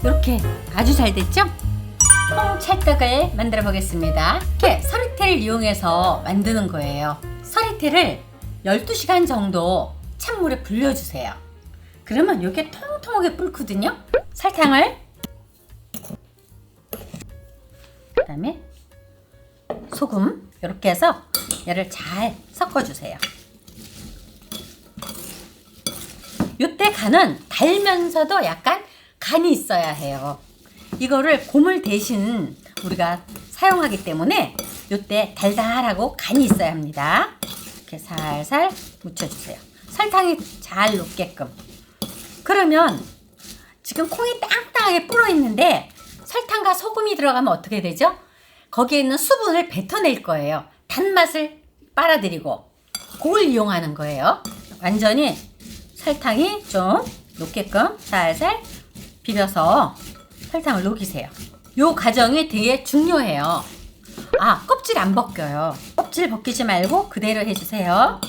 이렇게 아주 잘 됐죠? 콩찰떡을 만들어 보겠습니다. 이렇게 서리태를 이용해서 만드는 거예요. 서리태를 12시간 정도 찬물에 불려주세요. 그러면 이게 통통하게 불거든요. 설탕을, 그 다음에 소금, 이렇게 해서 얘를 잘 섞어주세요. 이때 간은 달면서도 약간 간이 있어야 해요. 이거를 고물 대신 우리가 사용하기 때문에 이때 달달하고 간이 있어야 합니다. 이렇게 살살 묻혀주세요. 설탕이 잘 녹게끔. 그러면 지금 콩이 땅땅하게 불어 있는데 설탕과 소금이 들어가면 어떻게 되죠? 거기에 있는 수분을 뱉어낼 거예요. 단맛을 빨아들이고 그걸 이용하는 거예요. 완전히 설탕이 좀 녹게끔 살살 비벼서 설탕을 녹이세요. 요 과정이 되게 중요해요. 껍질 안 벗겨요. 껍질 벗기지 말고 그대로 해주세요.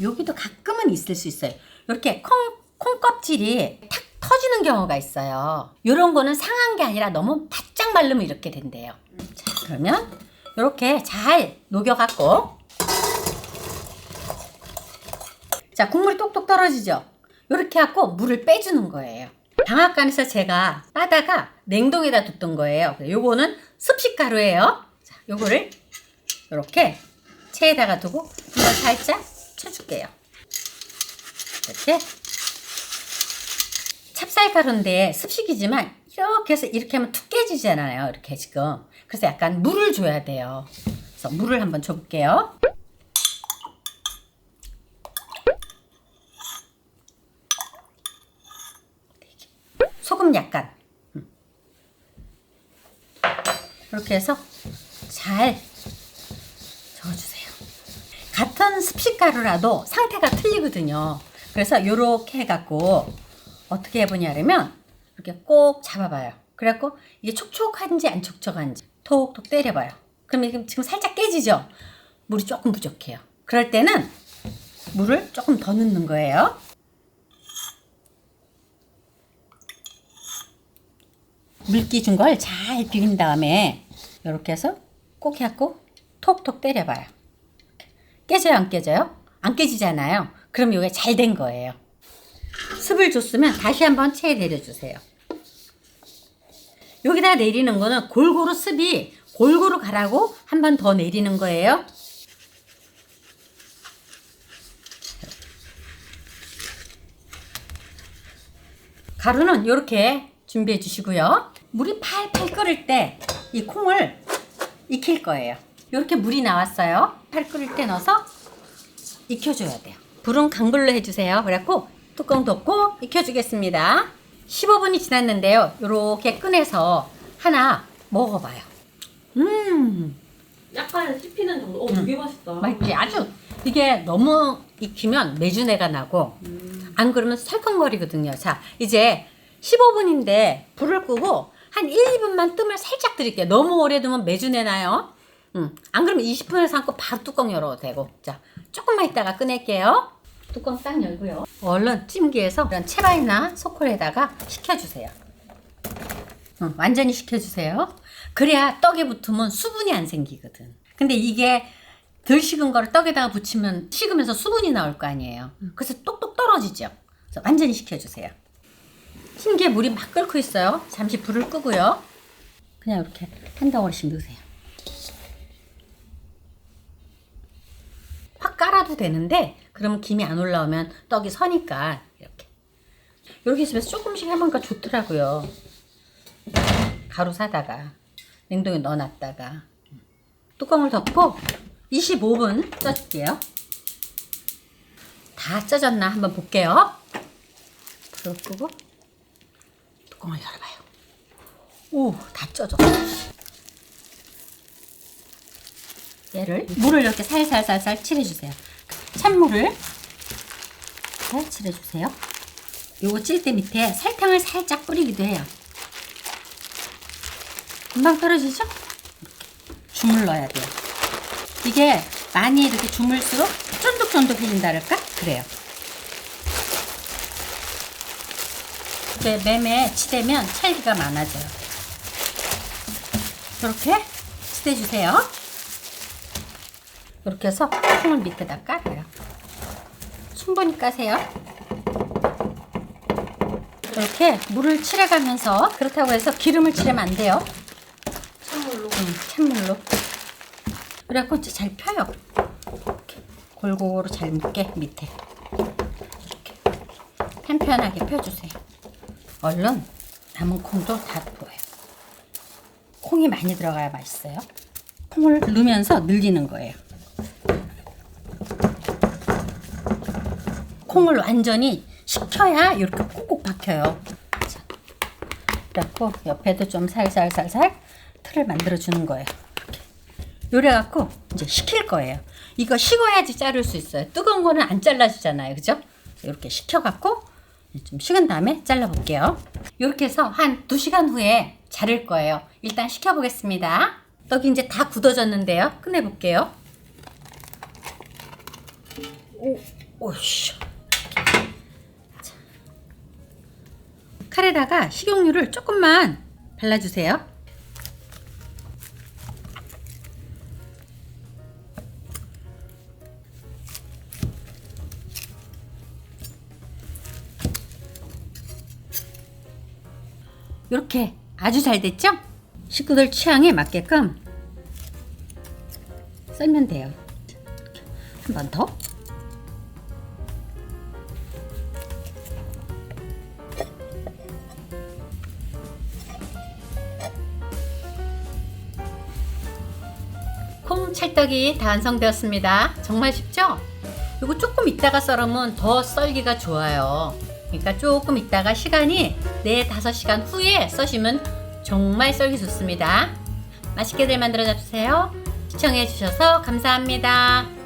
여기도 가끔은 있을 수 있어요. 이렇게 콩 껍질이 탁 터지는 경우가 있어요. 요런 거는 상한 게 아니라 너무 바짝 말르면 이렇게 된대요. 자, 그러면 이렇게 잘 녹여갖고, 자, 국물이 똑똑 떨어지죠? 이렇게 하고 물을 빼주는 거예요. 방앗간에서 제가 따다가 냉동에다 뒀던 거예요. 요거는 습식가루예요. 자, 요거를 이렇게 체에다가 두고 한번 살짝 쳐줄게요. 이렇게 찹쌀가루인데 습식이지만 이렇게 해서 이렇게 하면 툭 깨지잖아요. 이렇게 지금. 그래서 약간 물을 줘야 돼요. 그래서 물을 한번 줘볼게요. 소금 약간. 이렇게 해서 잘 저어주세요. 같은 습식가루라도 상태가 틀리거든요. 그래서 이렇게 해갖고 어떻게 해보냐면 이렇게 꼭 잡아봐요. 그래갖고 이게 촉촉한지 안 촉촉한지 톡톡 때려봐요. 그러면 지금 살짝 깨지죠? 물이 조금 부족해요. 그럴 때는 물을 조금 더 넣는 거예요. 물기 준 걸 잘 비빈 다음에 이렇게 해서 꼭 해갖고 톡톡 때려봐요. 깨져요, 안 깨져요? 안 깨지잖아요. 그럼 이게 잘 된 거예요. 습을 줬으면 다시 한번 체에 내려주세요. 여기다 내리는 거는 골고루 습이 골고루 가라고 한 번 더 내리는 거예요. 가루는 이렇게 준비해 주시고요. 물이 팔팔 끓을 때 이 콩을 익힐 거예요. 이렇게 물이 나왔어요. 팔 끓을 때 넣어서 익혀줘야 돼요. 불은 강불로 해주세요. 그래갖고 뚜껑 덮고 익혀주겠습니다. 15분이 지났는데요. 이렇게 꺼내서 하나 먹어봐요. 약간 씹히는 정도. 되게 맛있다. 맛있지? 아주 이게 너무 익히면 매주내가 나고 안 그러면 설컹거리거든요. 자, 이제 15분인데 불을 끄고 한 1, 2분만 뜸을 살짝 드릴게요. 너무 오래 두면 매주내 나요. 안 그러면 20분에서 삶고 바로 뚜껑 열어도 되고. 자, 조금만 있다가 꺼낼게요. 뚜껑 딱 열고요. 얼른 찜기에서 이런 채바이나 소콜에다가 식혀주세요. 완전히 식혀주세요. 그래야 떡에 붙으면 수분이 안 생기거든. 근데 이게 덜 식은 거를 떡에다가 붙이면 식으면서 수분이 나올 거 아니에요. 그래서 똑똑 떨어지죠. 그래서 완전히 식혀주세요. 찜기에 물이 막 끓고 있어요. 잠시 불을 끄고요. 그냥 이렇게 한 덩어리씩 넣으세요. 확 깔아도 되는데 그러면 김이 안 올라오면 떡이 서니까 이렇게 집에서 조금씩 해보니까 좋더라고요. 가루 사다가 냉동에 넣어놨다가 뚜껑을 덮고 25분 쪄줄게요. 다 쪄졌나 한번 볼게요. 불을 끄고 뚜껑을 열어봐요. 오, 다 쪄져. 얘를 물을 이렇게 살살살살 칠해주세요. 찬물을 잘 칠해주세요. 요거 찔 때 밑에 설탕을 살짝 뿌리기도 해요. 금방 떨어지죠? 이렇게 주물러야 돼요. 이게 많이 이렇게 주물수록 쫀득쫀득해진다 그럴까? 그래요. 이렇게 맴에 치대면 찰기가 많아져요. 이렇게 치대주세요. 이렇게 해서 콩을 밑에다 깔아요. 충분히 까세요. 이렇게 물을 칠해가면서, 그렇다고 해서 기름을 칠하면 안 돼요. 찬물로. 그래갖고 이제 잘 펴요. 이렇게 골고루 잘 묻게 밑에 이렇게 편편하게 펴주세요. 얼른 남은 콩도 다 부어요. 콩이 많이 들어가야 맛있어요. 콩을 넣으면서 늘리는 거예요. 콩을 완전히 식혀야 이렇게 콕콕 박혀요. 자, 그래갖고 옆에도 좀 살살살살 틀을 만들어 주는 거예요. 요래 갖고 이제 식힐 거예요. 이거 식어야지 자를 수 있어요. 뜨거운 거는 안 잘라주잖아요. 그죠? 이렇게 식혀 갖고 좀 식은 다음에 잘라 볼게요. 이렇게 해서 한 2시간 후에 자를 거예요. 일단 식혀 보겠습니다. 떡이 이제 다 굳어졌는데요. 꺼내 볼게요. 오씨. 칼에다가 식용유를 조금만 발라주세요. 이렇게 아주 잘 됐죠? 식구들 취향에 맞게끔 썰면 돼요. 한 번 더. 콩 찰떡이 다 완성되었습니다. 정말 쉽죠? 이거 조금 있다가 썰으면 더 썰기가 좋아요. 그러니까 조금 있다가 시간이 4-5시간 후에 써시면 정말 썰기 좋습니다. 맛있게들 만들어 잡수세요. 시청해 주셔서 감사합니다.